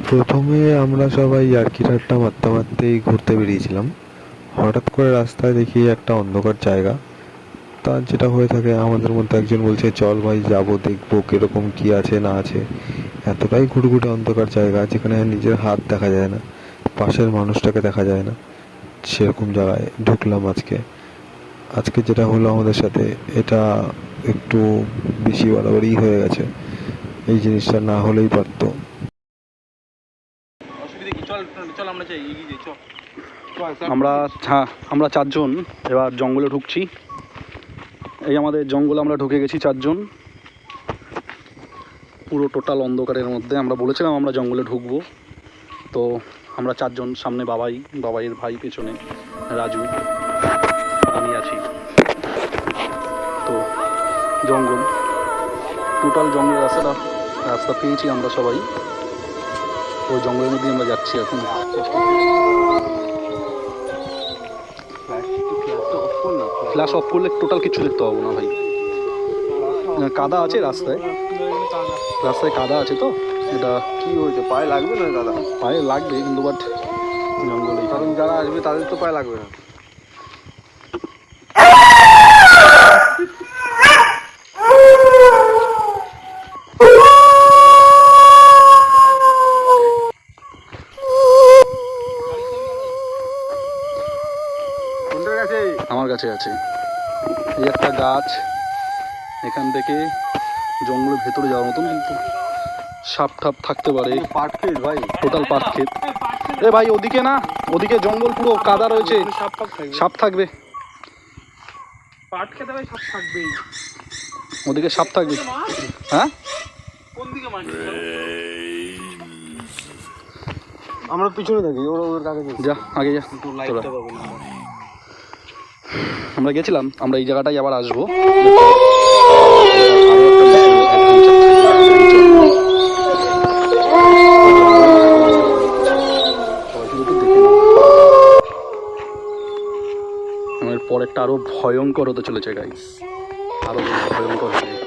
প্রথমে আমরা সবাই ইয়ার্কি ঠাট্টা মারতে মারতেই ঘুরতে বেরিয়েছিলাম। হঠাৎ করে রাস্তায় দেখি একটা অন্ধকার জায়গা। তার যেটা হয়ে থাকে, আমাদের মধ্যে একজন বলছে চল ভাই যাবো, দেখবো কিরকম কি আছে না আছে। এতটাই ঘুটঘুটে অন্ধকার জায়গা যেখানে নিজের হাত দেখা যায় না, পাশের মানুষটাকে দেখা যায় না, সেরকম জায়গায় ঢুকলাম আজকে। আজকে যেটা হলো আমাদের সাথে, এটা একটু বেশি বাড়াবাড়ি হয়ে গেছে। এই জিনিসটা না হলেই পারতো। আমরা চারজন এবার জঙ্গলে ঢুকছি। এই আমাদের জঙ্গলে আমরা ঢুকে গেছি চারজন, পুরো টোটাল অন্ধকারের মধ্যে। আমরা বলেছিলাম আমরা জঙ্গলে ঢুকবো, তো আমরা চারজন, সামনে বাবাইয়ের ভাই, পেছনে রাজু, আমি আছি। তো জঙ্গল, টোটাল জঙ্গলের রাস্তা পেয়েছি আমরা সবাই। ওই জঙ্গলের মধ্যে আমরা যাচ্ছি এখন। ফ্ল্যাশ অফ করলে টোটাল কিছু দেখতে পাবো না ভাই। কাদা আছে রাস্তায়, কাদা আছে। তো এটা কি হয়েছে, পায়ে লাগবে না দাদা? পায়ে লাগবে কিন্তু, বাট জঙ্গলে কারণ যারা আসবে তাদের তো পায়ে লাগবে না। আমার কাছে আছে। এই একটা গাছ, এখান থেকে জঙ্গলের ভেতরে যাওয়ার মতন, কিন্তু সাপ ঠাপ থাকতে পারে। পাট ক্ষেত ভাই, টোটাল পাট ক্ষেত। এ ভাই ওদিকে না, ওদিকে জঙ্গল পুরো কাদা রয়েছে, সাপ থাকবে। পাট খেতে ভাই সাপ থাকবেই, ওদিকে সাপ থাকবে। হ্যাঁ, কোন দিকে মারছি? আমরা পিছনে থাকি, ওর আগে যা, আগে যা। আমরা গেছিলাম, আমরা এই জায়গাটাই আবার আসবো। আমার পরেরটা আরো ভয়ঙ্কর হতে চলেছে গাইস, আরো ভয়ঙ্কর হবে।